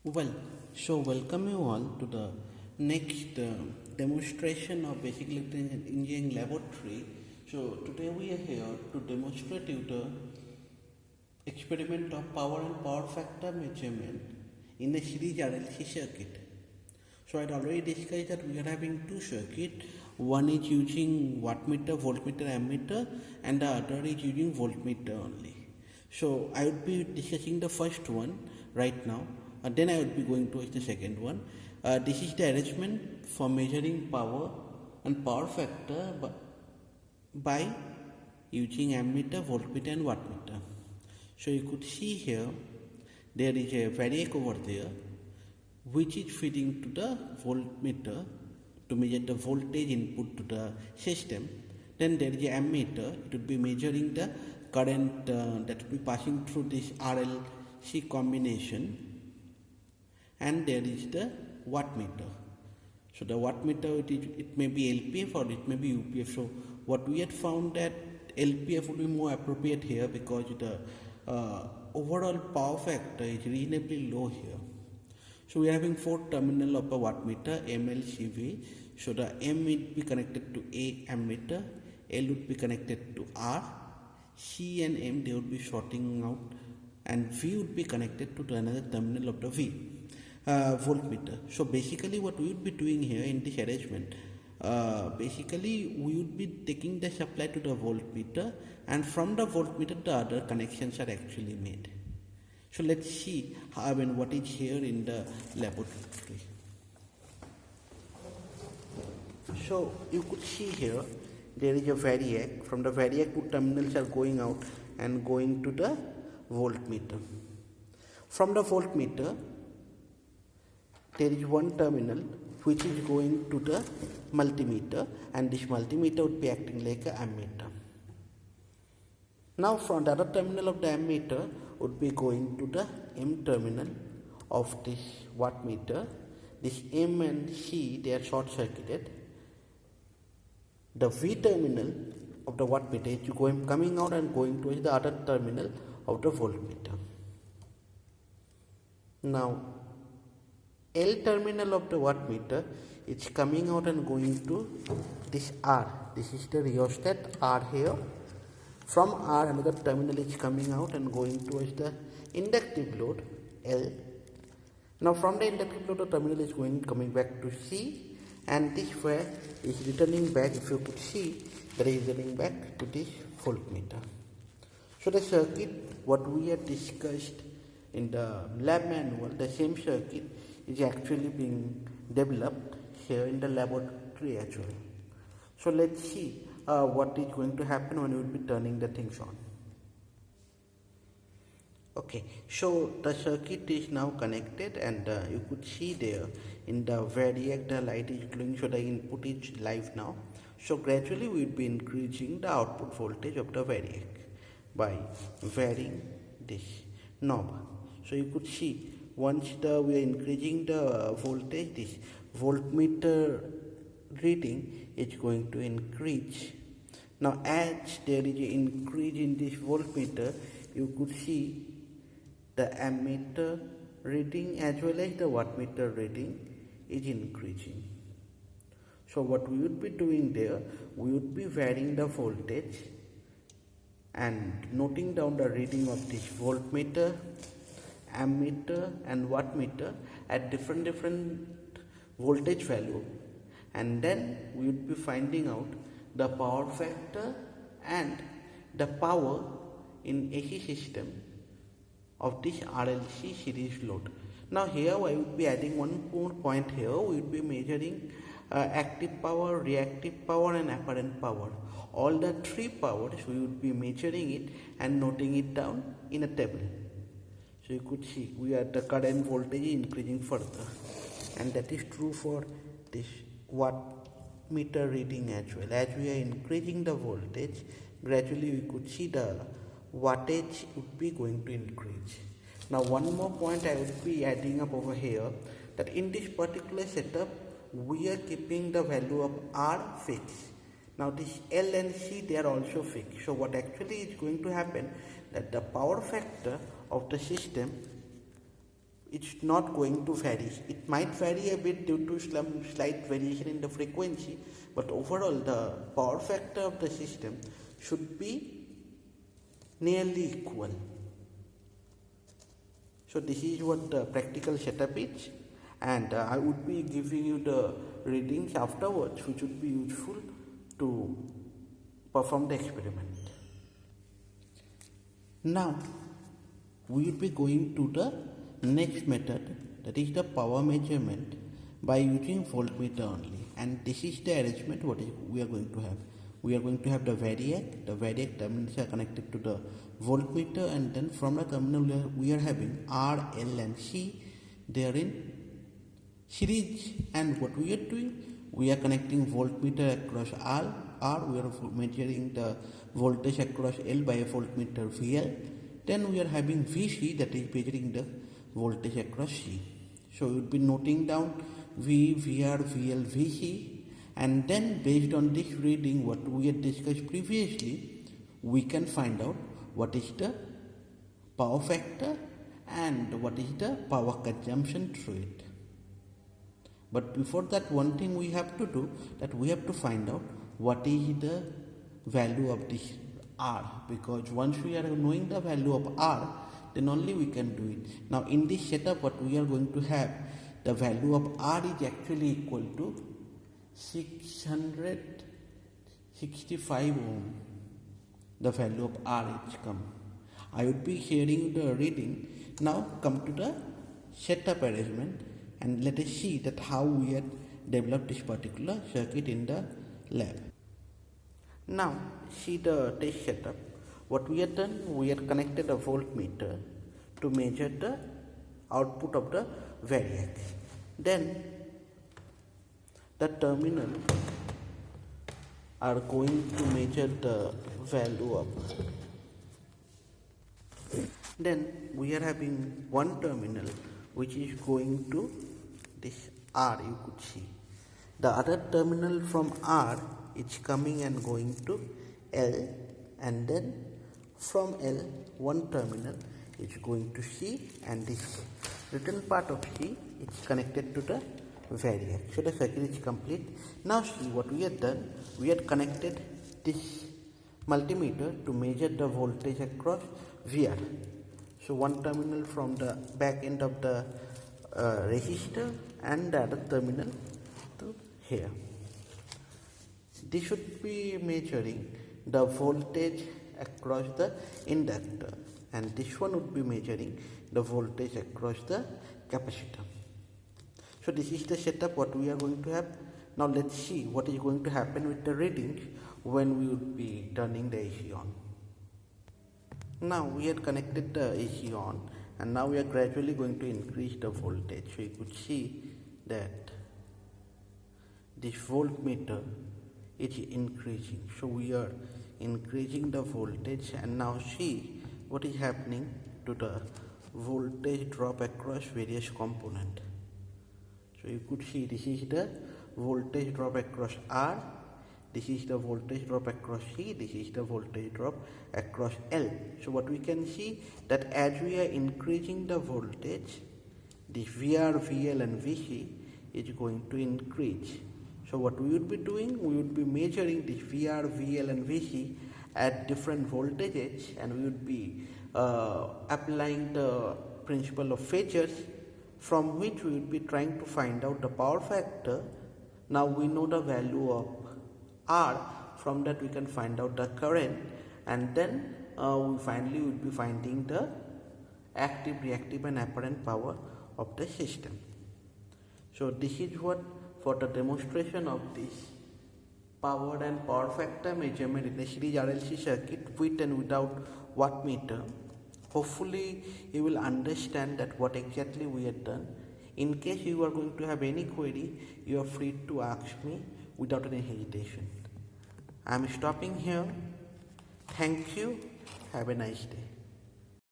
Well, so welcome you all to the next demonstration of basic electrical engineering laboratory. So today we are here to demonstrate you the experiment of power and power factor measurement in a series RLC circuit. So I had already discussed that we are having two circuits. One is using wattmeter, voltmeter, ammeter, and the other is using voltmeter only. So I would be discussing the first one right now, and then I would be going towards the second one. This is the arrangement for measuring power and power factor by using ammeter, voltmeter, and wattmeter. So you could see here there is a variac over there which is feeding to the voltmeter to measure the voltage input to the system. Then there is an ammeter, it would be measuring the current that will be passing through this RLC combination, and there is the wattmeter. So the wattmeter, it may be LPF or it may be UPF. So what we had found that LPF would be more appropriate here because the overall power factor is reasonably low here. So we are having four terminal of a wattmeter, M, L, C, V. So the M would be connected to A ammeter, L would be connected to R, C and M they would be shorting out, and V would be connected to another terminal of the V voltmeter. So basically what we would be doing here in this arrangement, basically we would be taking the supply to the voltmeter, and from the voltmeter the other connections are actually made. So let's see what is here in the laboratory. So you could see here there is a variac. From the variac, two terminals are going out and going to the voltmeter. From the voltmeter, there is one terminal which is going to the multimeter, and this multimeter would be acting like an ammeter. Now from the other terminal of the ammeter would be going to the M terminal of this wattmeter. This M and C, they are short circuited. The V terminal of the wattmeter is coming out and going towards the other terminal of the voltmeter. Now L terminal of the wattmeter is coming out and going to this R. This is the rheostat R here. From R, another terminal is coming out and going towards the inductive load L. Now from the inductive load, the terminal is coming back to C, and this wire is returning back. If you could see, that is returning back to this voltmeter. So the circuit what we had discussed in the lab manual, the same circuit is actually being developed here in the laboratory as well. So let's see what is going to happen when we will be turning the things on. Okay, so the circuit is now connected, and you could see there in the variac the light is glowing, so the input is live now. So gradually we will be increasing the output voltage of the variac by varying this knob. So you could see once we are increasing the voltage, this voltmeter reading is going to increase. Now as there is an increase in this voltmeter, you could see the ammeter reading as well as the wattmeter reading is increasing. So what we would be doing there, we would be varying the voltage and noting down the reading of this voltmeter, ammeter and wattmeter at different voltage value, and then we would be finding out the power factor and the power in AC system of this RLC series load. Now here I would be adding one more point here. We would be measuring active power, reactive power and apparent power. All the three powers we would be measuring it and noting it down in a table. So you could see the current voltage is increasing further, and that is true for this wattmeter reading as well. As we are increasing the voltage, gradually we could see the wattage would be going to increase. Now one more point I would be adding up over here, that in this particular setup we are keeping the value of R fixed. Now this L and C, they are also fixed. So what actually is going to happen, that the power factor of the system it's not going to vary. It might vary a bit due to some slight variation in the frequency, but overall the power factor of the system should be nearly equal. So this is what the practical setup is, and I would be giving you the readings afterwards, which would be useful to perform the experiment. Now we will be going to the next method, that is the power measurement by using voltmeter only, and this is the arrangement what we are going to have. We are going to have the variac terminals are connected to the voltmeter, and then from the terminal we are having R, L and C, they are in series. And what we are doing, we are connecting voltmeter across R, we are measuring the voltage across L by a voltmeter VL. Then we are having VC, that is measuring the voltage across C. So you would be noting down V, VR, VL, VC, and then based on this reading what we had discussed previously, we can find out what is the power factor and what is the power consumption through it. But before that, one thing we have to do, that we have to find out what is the value of this R, because once we are knowing the value of R, then only we can do it. Now in this setup what we are going to have, the value of R is actually equal to 665 ohm. The value of R is come. I would be sharing the reading. Now come to the setup arrangement, and let us see that how we had developed this particular circuit in the lab. Now see the test setup. What we have done, we have connected a voltmeter to measure the output of the variac. Then the terminal are going to measure the value of. Then we are having one terminal which is going to this R, you could see. The other terminal from R is coming and going to L, and then from L one terminal is going to C, and this written part of C is connected to the variac. So the circuit is complete. Now see what we have done. We have connected this multimeter to measure the voltage across VR. So one terminal from the back end of the resistor and the other terminal to here. This should be measuring the voltage across the inductor, and this one would be measuring the voltage across the capacitor. So this is the setup what we are going to have. Now let's see what is going to happen with the readings when we would be turning the AC on. Now we had connected the AC on, and now we are gradually going to increase the voltage. So you could see that this voltmeter is increasing. So we are increasing the voltage, and now see what is happening to the voltage drop across various components. So you could see this is the voltage drop across R, this is the voltage drop across C, this is the voltage drop across L. So what we can see, that as we are increasing the voltage, this VR, VL and VC is going to increase. So what we would be doing, we would be measuring this VR, VL and VC at different voltages, and we would be applying the principle of phases, from which we would be trying to find out the power factor. Now we know the value of R, from that we can find out the current, and then we finally would be finding the active, reactive and apparent power of the system. So this is what for the demonstration of this power and power factor measurement in the series RLC circuit with and without wattmeter. Hopefully you will understand that what exactly we have done. In case you are going to have any query, you are free to ask me without any hesitation. I am stopping here. Thank you. Have a nice day.